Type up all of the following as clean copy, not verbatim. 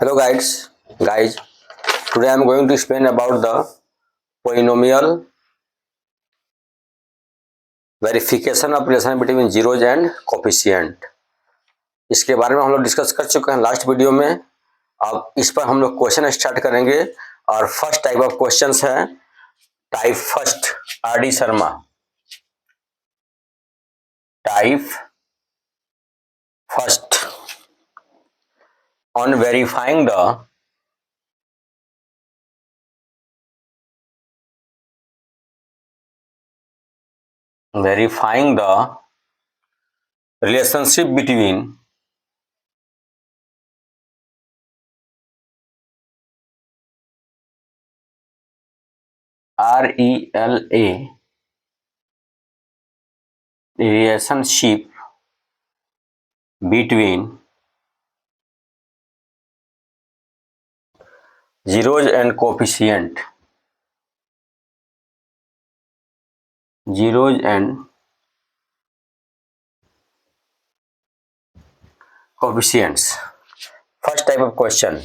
Hello guys. Today I am going to explain about the polynomial verification of relation between zeros and coefficient। इसके बारे में हम लोग discuss कर चुके हैं लास्ट वीडियो में। अब इस पर हम लोग क्वेश्चन स्टार्ट करेंगे और फर्स्ट टाइप ऑफ क्वेश्चंस है type first RD. Sharma. Type first on verifying the relationship between RELA relationship between zeros and coefficient coefficients। First type of question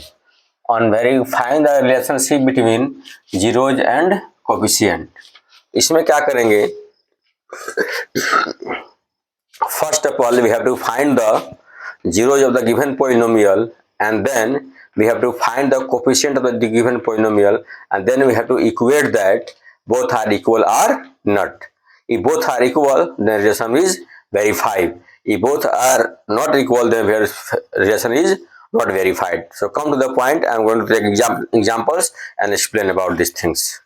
on verifying the relationship between zeros and coefficient। इसमें क्या करेंगे, first of all we have to find the zeros of the given polynomial and then we have to find the coefficient of the given polynomial and then we have to equate that both are equal or not। If both are equal then relation is verified, if both are not equal then relation is not verified। So come to the point, I am going to take examples and explain about these things।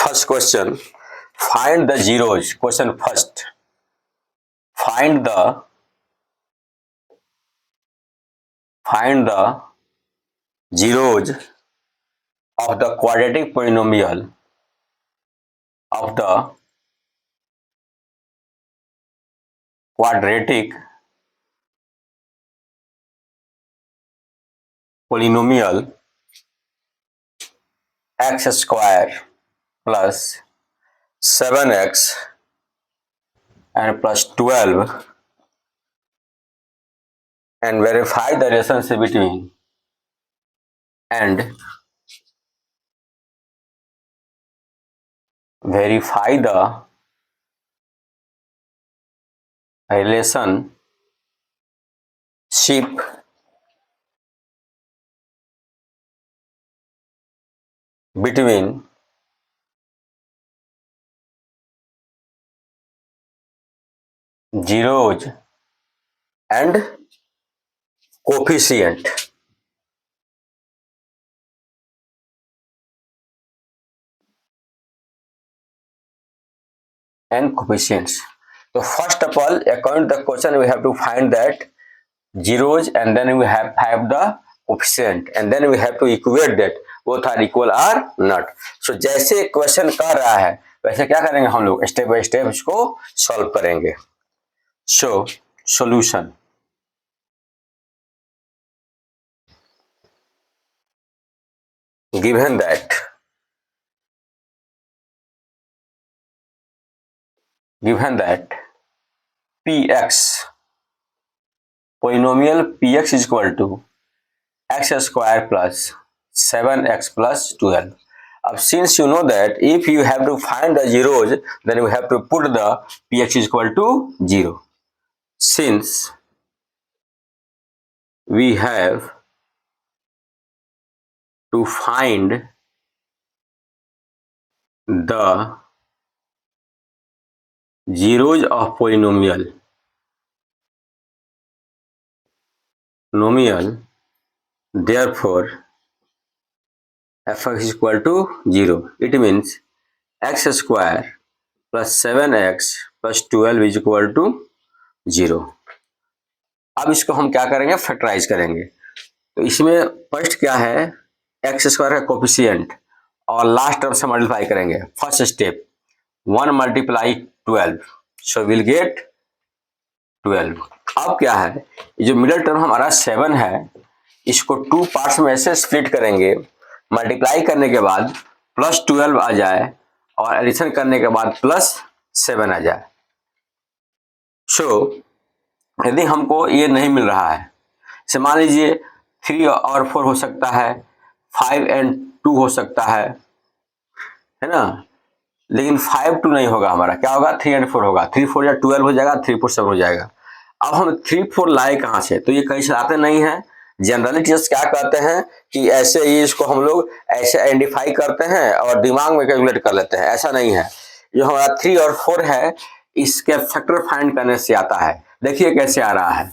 First question, find the zeros। Question first, find the zeros of the quadratic polynomial of the quadratic polynomial x square plus 7x and plus 12 and verify the relationship between between zeros and coefficient। And coefficients। So first of all, according to the question, we have to find that zeros and then we have the coefficient and then we have to equate that both are equal or not। So जैसे question कर रहा है वैसे क्या करेंगे हम लोग, step by step इसको सॉल्व करेंगे। So solution, given that px polynomial px is equal to x square plus 7x plus 12। अब since you know that if you have to find the zeros then you have to put the px is equal to 0। Since we have to find the zeros of polynomial therefore fx is equal to 0। It means x square plus 7x plus 12 is equal to 0। अब इसको हम क्या करेंगे, factorise करेंगे। तो इसमें first क्या है, एक्स स्क्वायर का कोफिशिएंट और लास्ट टर्म से मल्टीप्लाई करेंगे। First step 1 multiply 12, so will get 12। अब क्या है, जो मिडिल टर्म हमारा 7 है इसको 2 पार्ट्स में ऐसे स्प्लिट करेंगे, मल्टीप्लाई करने के बाद प्लस 12 आ जाए और एडिशन करने के बाद प्लस 7 आ जाए। सो यदि हमको ये नहीं मिल रहा है, जैसे मान लीजिए 3 और 4 हो सकता है, 5 and 2 हो सकता है ना, लेकिन 5 2 नहीं होगा हमारा, क्या होगा 3 and 4 होगा, 3 4 या 12 हो जाएगा, 3 4 7 हो जाएगा। अब हम 3 4 लाए कहाँ से, तो ये कहीं से आते नहीं है। जनरली टीचर्स क्या कहते हैं कि ऐसे ही इसको हम लोग ऐसे आइडेंटिफाई करते हैं और दिमाग में कैलकुलेट कर लेते हैं, ऐसा नहीं है। जो हमारा 3 और 4 है, इसके फैक्टर फाइंड करने से आता है। देखिए कैसे आ रहा है,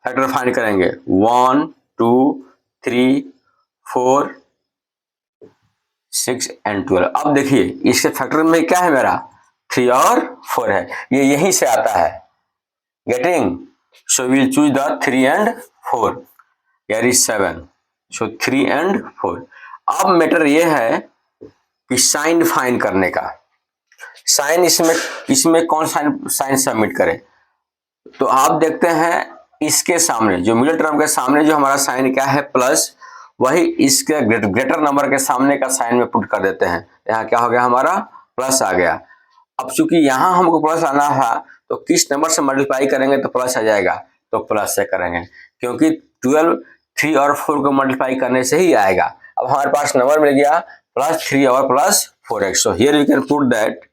फैक्टर फाइंड करेंगे 1 2 3 4 6 and 12। अब देखिए इसके फैक्टर में क्या है, मेरा 3 और 4 है, ये यहीं से आता है। Getting, so will choose the 3 and 4, here is 7, so 3 and 4। अब मैटर ये है कि साइन फाइंड करने का। साइन इसमें कौन साइन सबमिट करे, तो आप देखते हैं इसके सामने जो मिडिल टर्म के सामने जो हमारा साइन क्या है प्लस, वही इसके ग्रेटर नंबर के सामने का साइन में पुट कर देते हैं। यहाँ क्या हो गया, हमारा प्लस आ गया। अब चूंकि यहाँ हमको प्लस आना था, तो किस नंबर से मल्टीप्लाई करेंगे तो प्लस आ जाएगा, तो प्लस से करेंगे, क्योंकि 12 3 और 4 को मल्टीप्लाई करने से ही आएगा। अब हमारे पास नंबर मिल गया +3 और +4x। So here we can put that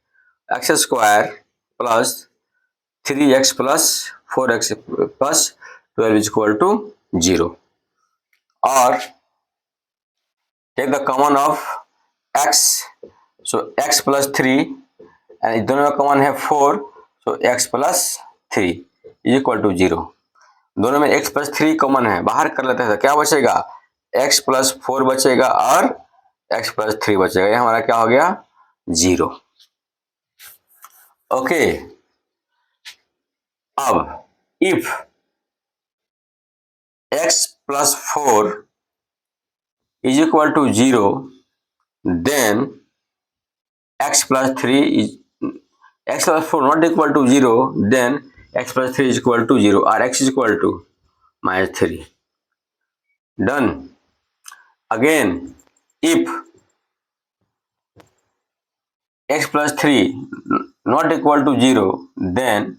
x square plus 3x plus 4x plus 12 is equal to 0। और take the common of x, so x plus 3 and दोनों में कॉमन है 4, so x plus 3 is equal to 0। दोनों में x plus 3 common है, बाहर कर लेते हैं तो क्या बचेगा, x प्लस 4 बचेगा और x प्लस 3 बचेगा, ये हमारा क्या हो गया 0। ओके, अब if x plus 4 is equal to 0, then x plus 3 is x plus 4 not equal to 0, then x plus 3 is equal to 0 or x is equal to -3. Done. Again, if x plus 3 not equal to 0, then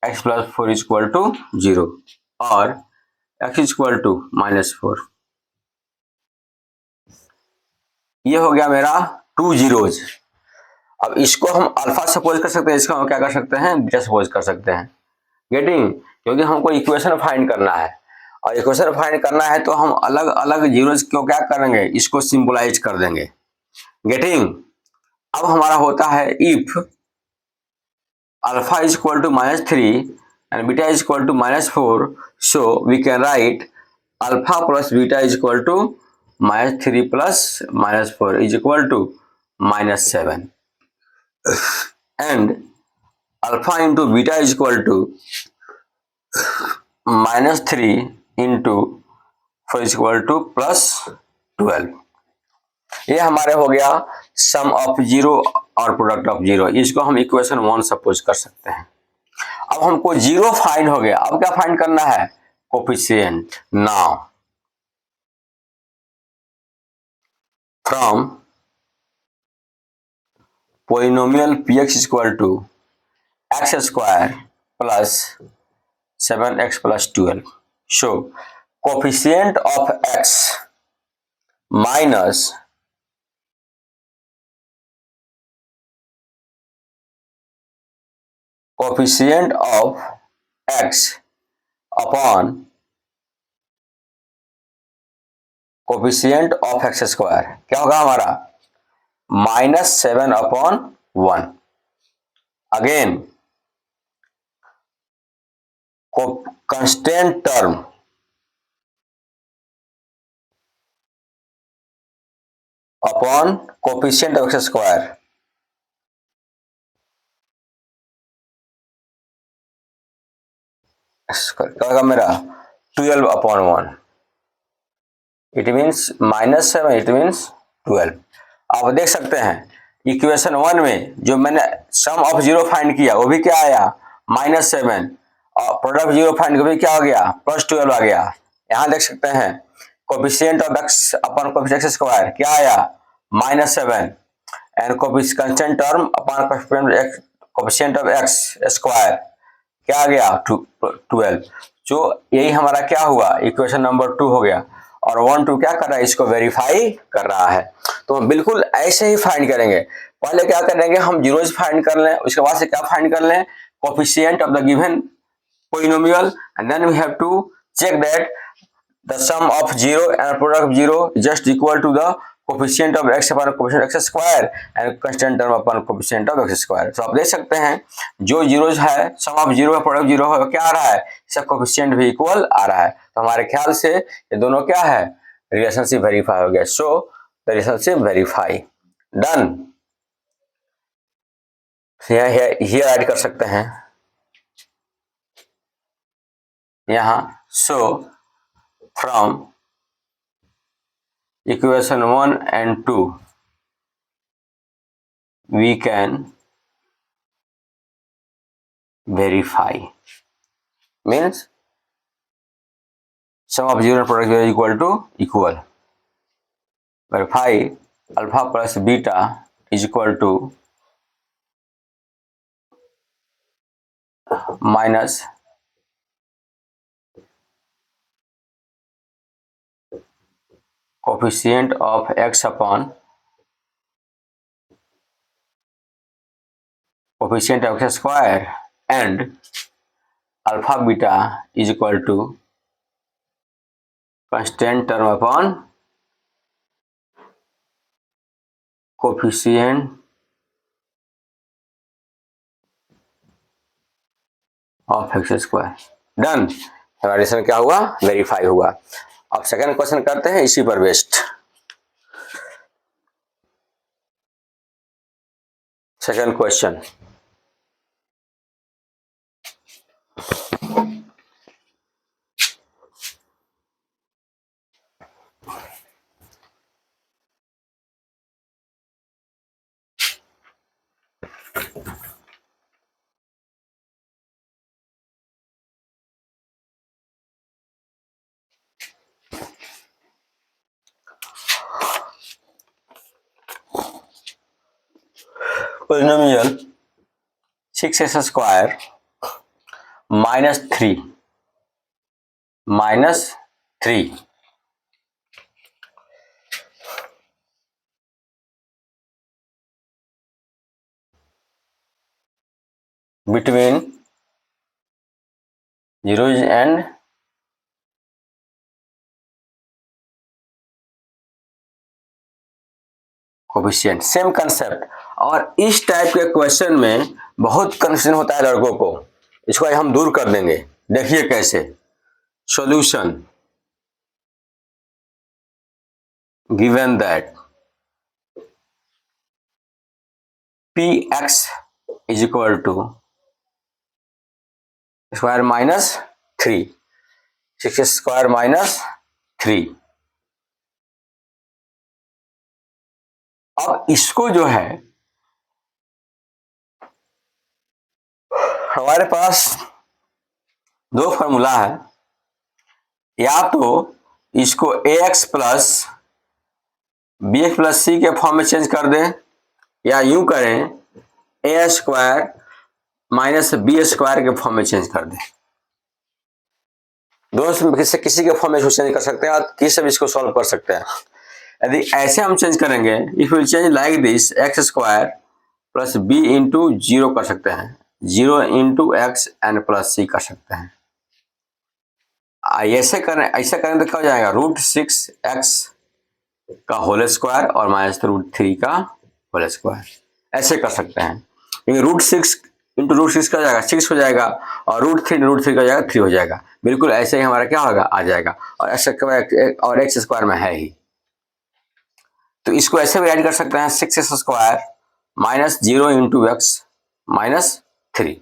x plus 4 is equal to 0 or x is equal to -4। ये हो गया मेरा 2 zeros। अब इसको हम alpha suppose कर सकते हैं, इसको हम क्या कर सकते हैं, बीटा सपोज कर सकते हैं। गेटिंग, क्योंकि हमको इक्वेशन फाइंड करना है, और इक्वेशन फाइंड करना है तो हम अलग अलग जीरोज को क्या करेंगे, इसको सिंबलाइज कर देंगे। गेटिंग, अब हमारा होता है if alpha is equal to -3 and beta is equal to -4, so we can write alpha plus beta is equal to -3 plus -4 is equal to -7 and alpha into beta is equal to -3 into 4 is equal to +12। ये हमारे हो गया सम of zero और product of zero, इसको हम equation 1 suppose कर सकते हैं। अब हमको जीरो फाइंड हो गया, अब क्या फाइंड करना है, coefficient. Now from polynomial px is equal to x square plus 7x plus 12, so coefficient of x minus coefficient of x upon coefficient of x square क्या होगा हमारा, -7/1। Again constant term upon coefficient of X square, क्या होगा मेरा 12/1। It means -7, it means 12। आप देख सकते हैं इक्वेशन 1 में जो मैंने सम ऑफ जीरो फाइंड किया वो भी क्या आया -7, और प्रोडक्ट जीरो फाइंड भी क्या हो गया +12 आ गया। यहाँ देख सकते हैं coefficient of x upon coefficient x square क्या आया -7 and constant term upon coefficient of x square क्या आ गया 12, जो यही हमारा क्या हुआ, इक्वेशन नंबर 2 हो गया। और 1 2 क्या कर रहा है, इसको वेरीफाई कर रहा है। तो हम बिल्कुल ऐसे ही फाइंड करेंगे। पहले क्या करेंगे, हम जीरोज फाइंड कर लें, उसके बाद से क्या फाइंड कर लें, coefficient of the given polynomial, and then we have to check that the sum of 0 and product of 0 is just equal to the coefficient of x upon coefficient x square and constant term upon coefficient of x square। तो आप देख सकते हैं जो zeros है, सम of zero है, product zero है, क्या आ रहा है, इसका कोफिशिएंट भी इक्वल आ रहा है। तो हमारे ख्याल से ये दोनों क्या है, रिलेशनशिप वेरीफाई हो गया। So the relationship verify done. Here add कर सकते हैं यहाँ। So from equation 1 and 2 we can verify, means sum of zero and product is equal to equal, verify alpha plus beta is equal to minus coefficient of x upon coefficient of x square and alpha beta is equal to constant term upon coefficient of x square। Done, हमारा relation क्या हुआ, verify हुआ। अब second question करते हैं इसी पर based. Second question, polynomial 6x square minus 3 between zeros and coefficient, same concept. और इस टाइप के क्वेश्चन में बहुत कंफ्यूजन होता है लड़कों को, इसको हम दूर कर देंगे। देखिए कैसे, solution given that px is equal to square minus 3, 6 square minus 3। अब इसको जो है हमारे पास दो फॉर्मूला है, या तो इसको ax plus B X plus C के फॉर्म में चेंज कर दें, या यूं करें A square minus B square के फॉर्म में चेंज कर दें। दोनों में किसी के फॉर्म में चेंज कर सकते हैं, और किसी से भी इसको सॉल्व कर सकते हैं। यदि ऐसे हम चेंज करेंगे, if you change like this, X square plus B into zero कर सकते हैं, zero into X N plus C कर सकते हैं। ऐसे करें तो क्या हो जाएगा, रूट 6x का होल स्क्वायर और माइनस रूट 3 का होल स्क्वायर, ऐसे कर सकते हैं। क्योंकि रूट 6 इंटू रूट 6 का हो जाएगा 6 हो जाएगा, और रूट 3 का हो जाएगा 3 हो जाएगा। बिल्कुल ऐसे ही हमारा क्या होगा, आ जाएगा। और एक्स स्क्वायर में है ही, तो इसको ऐसे भी ऐड कर सकते हैं, 6x square minus 0 into x minus 3,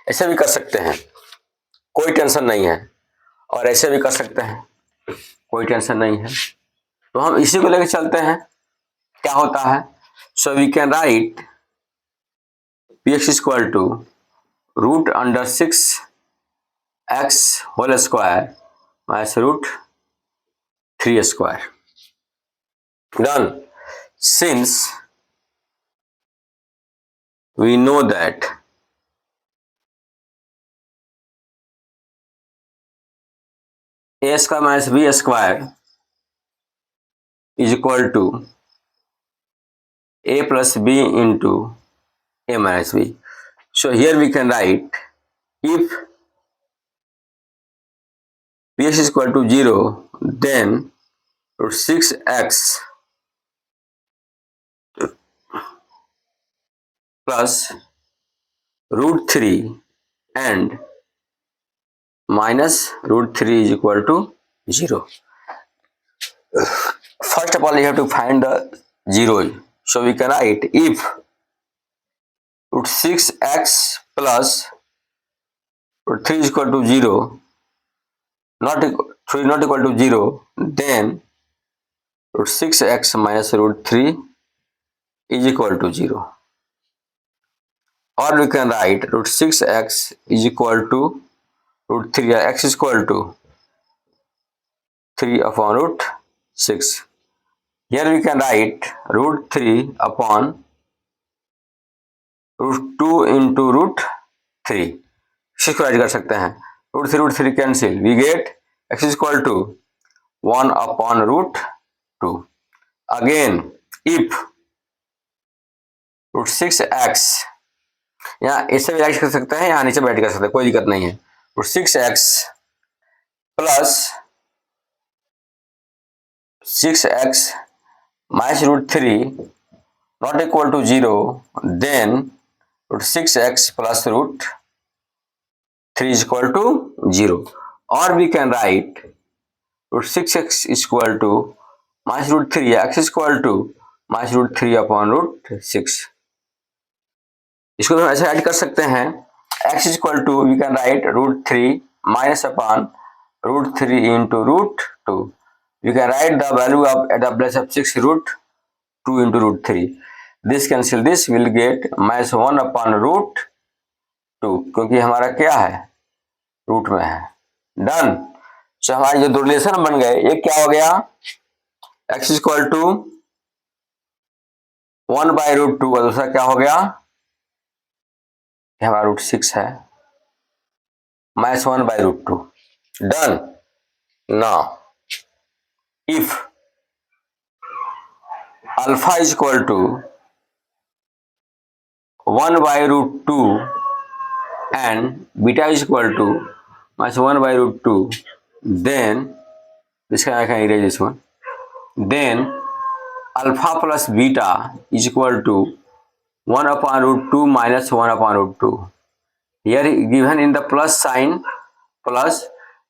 ऐसे भी कर सकते हैं, कोई टेंशन नहीं है। और ऐसे भी कर सकते हैं, कोई टेंशन नहीं है। तो हम इसी को लेकर चलते हैं, क्या होता है। So we can write P X equal to root under 6x whole square minus root 3 square. Done. Since we know that A square minus B square is equal to a plus b into a minus b. So here we can write, if px is equal to 0, then root 6x plus root 3 and minus root 3 is equal to 0. First of all, you have to find the 0. So we can write, if root 6x plus root 3 is equal to 0, not equal, 3 not equal to 0, then root 6x minus root 3 is equal to 0. Or we can write root 6x is equal to root 3, x is equal to 3 upon root 6. Here we can write root 3 upon root 2 into root 3. इसको add कर सकते हैं. root 3 cancel. We get x is equal to 1 upon root 2. Again, if root 6x, यहाँ ऐसे भी add कर सकते हैं, यहाँ नीचे भी ऐड कर सकते हैं, कोई दिक्कत नहीं है. root 6x plus 6x minus root 3 not equal to 0, then root 6x plus root 3 is equal to 0. Or we can write root 6x is equal to minus root 3, x is equal to minus root 3 upon root 6. इसको हम ऐसे add कर सकते हैं. x is equal to, we can write root 3 minus upon root 3 into root 2. We can write the value of at the place of 6 root 2 into root 3. This cancel this, will get minus 1 upon root 2, क्योंकि हमारा क्या है, root में है. Done. सो हमारे जो दो relation बन गए, एक क्या हो गया, x is equal to 1 by root 2, और दूसरा क्या हो गया, हमारा रूट 6 है, minus 1 by root 2. Done. Now if alpha is equal to 1 by root 2 and beta is equal to minus 1 by root 2, then this I can erase this one. Then alpha plus beta is equal to 1 upon root 2 minus 1 upon root 2. Here given in the plus sign, plus,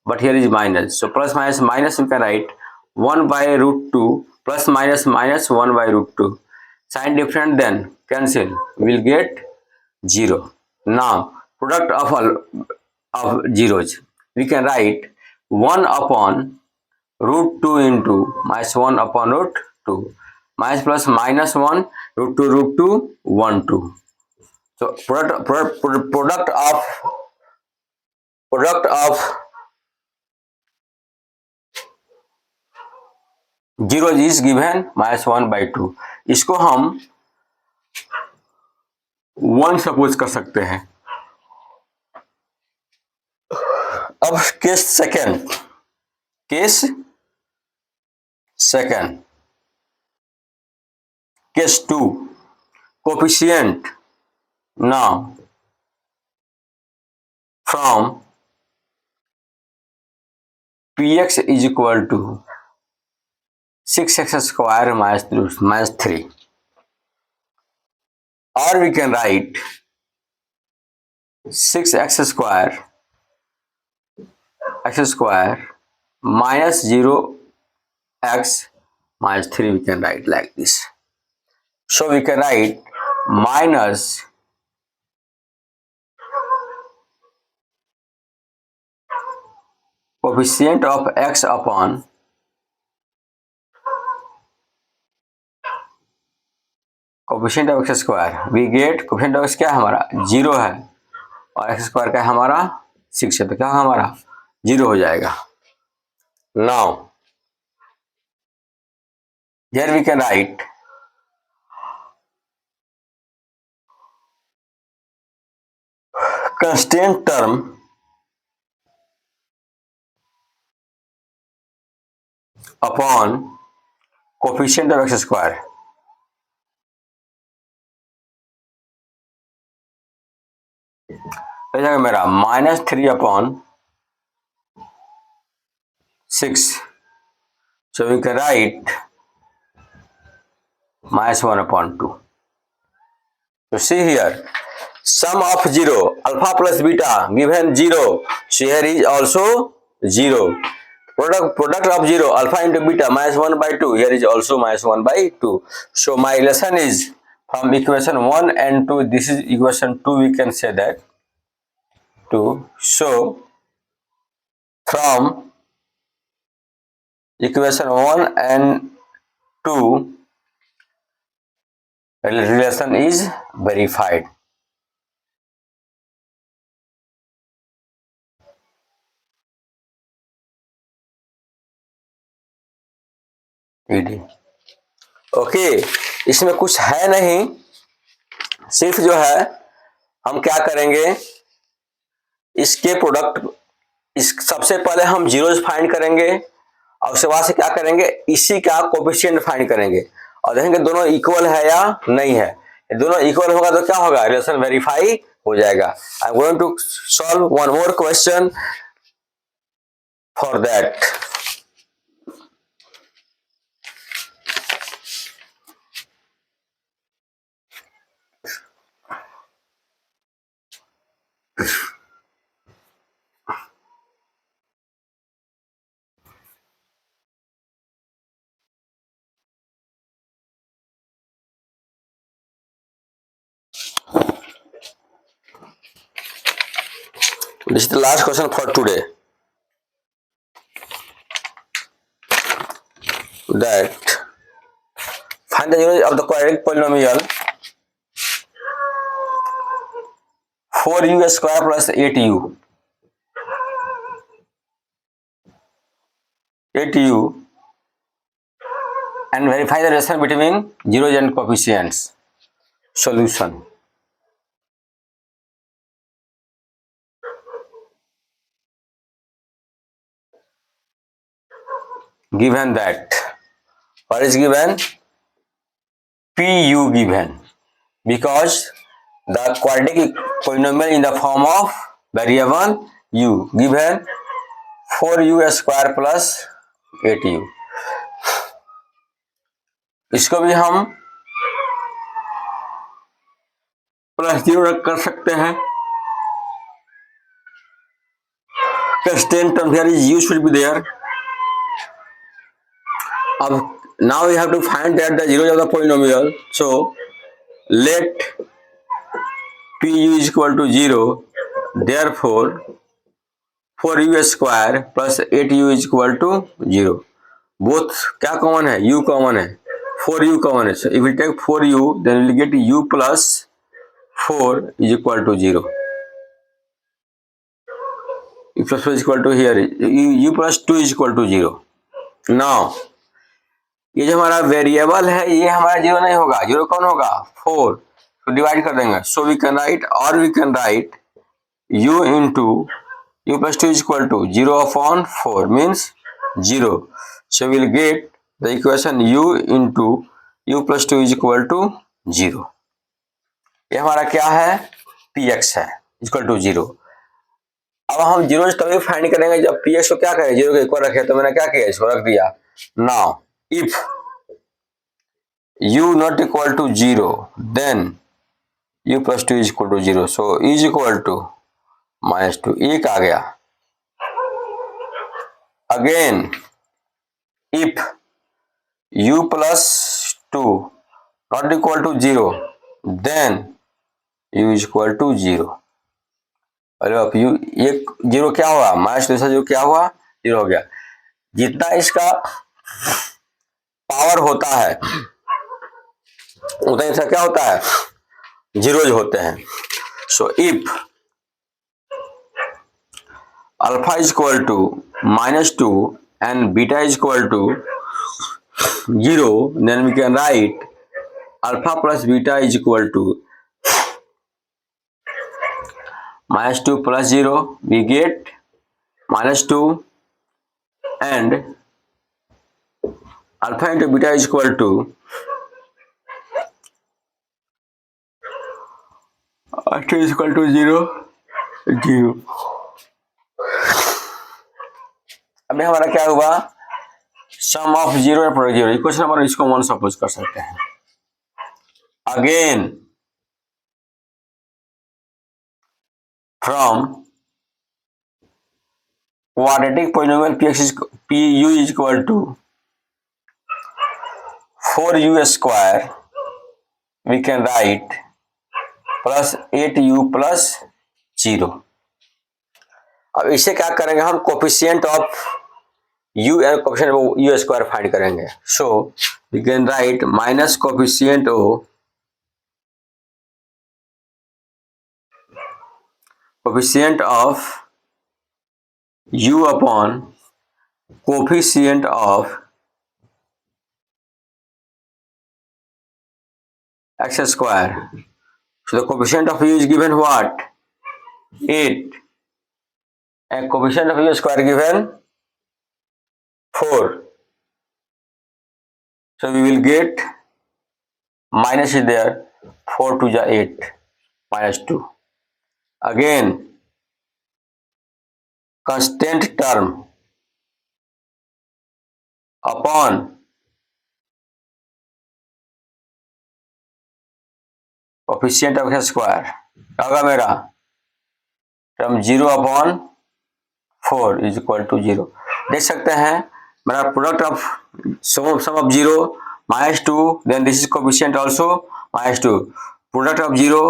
but here is minus. So plus minus minus, you can write 1 by root 2 plus minus minus 1 by root 2. Sign different, then cancel. We will get 0. Now product of zeros, we can write 1 upon root 2 into minus 1 upon root 2, minus plus minus 1 root 2 root 2 1 2. So product of zeros is given minus 1 by 2. इसको हम 1 suppose कर सकते हैं. अब case second, case 2, coefficient. Now from px is equal to 6x square minus 3, or we can write 6x square minus 0x minus 3, we can write like this. So we can write minus coefficient of x upon coefficient of X square. We get coefficient of X क्या है हमारा, 0 है, और x square का है हमारा 6 है, तो क्या हमारा 0 हो जाएगा. Now here we can write constant term upon coefficient of X square, हो जाएगा मेरा -3 upon 6. So we can write -1 upon 2. So see here, sum of 0 alpha plus beta given 0. So here is also 0. Product of 0 alpha into beta -1 by 2. Here is also -1 by 2. So my lesson is from equation 1 and 2. This is equation 2. We can say that 2. So from equation 1 and 2, relation is verified. Okay, इसमें कुछ है नहीं, सिर्फ जो है हम क्या करेंगे, इसके प्रोडक्ट, इस सबसे पहले हम जीरोज फाइंड करेंगे और उसके बाद से क्या करेंगे, इसी का कोफिशिएंट फाइंड करेंगे और देखेंगे दोनों इक्वल है या नहीं है। दोनों इक्वल होगा तो क्या होगा, रिलेशन वेरीफाई हो जाएगा। I am going to solve one more question for that. This is the last question for today. That find the unit of the quadratic polynomial 4u square plus 8u 8u and verify the relation between zeros and coefficients. Solution. Given that, what is given? Pu given, because the quadratic polynomial in the form of variable u, given 4u square plus 8u. इसको भी हम plus 0 कर सकते हैं। Constant term here is u should be there. अब now we have to find that the zeros of the polynomial. So let pu is equal to 0. Therefore 4u square plus 8u is equal to 0. Both क्या common है, u common है, 4u common है. So if we take 4u, then we will get u plus 4 is equal to 0. u plus 4 is equal to here, u plus 2 is equal to 0. Now ये जो हमारा variable है ये हमारा 0 नहीं होगा, 0 कौन होगा, 4. तो डिवाइड कर देंगे. सो वी कैन राइट, और we can write u into u plus 2 is equal to 0 upon 4 means 0. So we will get the equation u into u plus 2 is equal to 0. ये हमारा क्या है, px है, equal to 0. अब हम zero तभी find करेंगे जब px को क्या करें, 0 के इक्वल रखे. तो मैंने क्या किया, इसको रख दिया. Now if u not equal to 0, then u plus 2 is equal to 0. So is equal to -2, एक आ गया. Again if u plus 2 not equal to 0, then u is equal to 0. अरे अब u एक 0 क्या हुआ, -2 से जो क्या हुआ, 0 हो गया. जितना इसका पावर होता है उतना इसका क्या होता है, जीरोज होते हैं. So if alpha is equal to -2 and beta is equal to 0, then we can write alpha plus beta is equal to -2 plus 0, we get -2 and alpha into beta is equal to is equal to 0 0। अभी हमारा क्या हुआ, sum of 0 and product 0, equation number इसको 1 suppose कर सकते हैं। Again from quadratic polynomial PU is equal to 4u square we can write plus 8u plus 0। अब इसे क्या करेंगे हम, coefficient of u and coefficient of u square find करेंगे। So we can write minus coefficient of u upon coefficient of x square. So the coefficient of u is given what? 8 and coefficient of u square given 4. So we will get minus is there, 4 to the 8 minus 2. Again constant term upon coefficient of X square क्या होगा मेरा, term 0 upon 4 is equal to 0। देख सकते हैं मेरा product of sum of 0 minus 2, then this is coefficient also minus 2, product of 0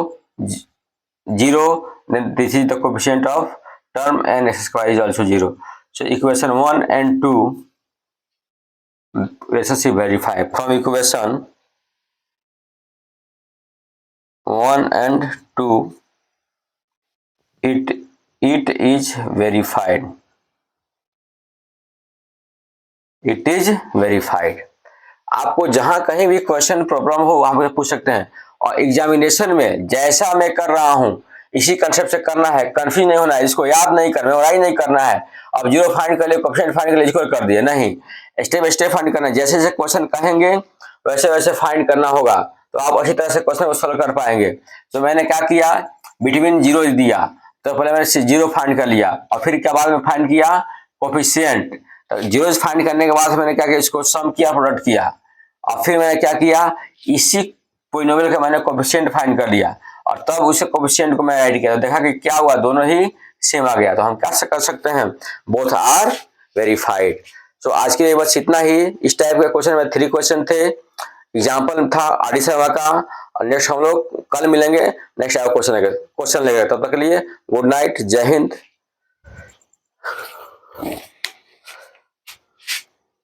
0, then this is the coefficient of term and X square is also 0। So equation 1 and 2 relationship verify from equation 1 and 2 it is verified, it is verified। आपको जहां कहीं भी question problem हो वहां पे पूछ सकते हैं, और एग्जामिनेशन में जैसा मैं कर रहा हूं इसी कंसेप्ट से करना है, कंफ्यूज नहीं होना है, इसको याद नहीं करना, मेमोराइज नहीं करना है। अब 0 फाइंड कर ले, कोफिशिएंट फाइंड कर ले, इसको कर दिए नहीं, स्टेप बाय स्टेप फाइंड करना है। जैसे जैसे क्वेश्चन कहेंगे वैसे वैसे फाइंड करना होगा, तो आप अच्छी तरह से क्वेश्चन को सॉल्व कर पाएंगे। तो मैंने क्या किया, बिटवीन 0 दिया तो पहले मैंने 0 फाइंड कर लिया, और फिर क्या बाद में फाइंड किया कोफिशिएंट। तो 0 फाइंड करने के बाद मैंने क्या किया, इसको सम किया, प्रोडक्ट किया, और फिर मैंने क्या किया, इसी पॉलिनोमियल का मैंने कोफिशिएंट फाइंड कर लिया, और तब उसे कोफिशिएंट को मैं ऐड किया, तो देखा कि क्या हुआ, दोनों ही सेम आ गया। तो हम क्या कर सकते हैं, बोथ आर वेरीफाइड। तो आज के लिए बस इतना ही। इस टाइप के क्वेश्चन में 3 क्वेश्चन थे, एग्जाम्पल था आरडी शर्मा का, और नेक्स्ट हम लोग कल मिलेंगे, नेक्स्ट क्वेश्चन लेंगे। तब तक के लिए गुड नाइट, जय हिंद।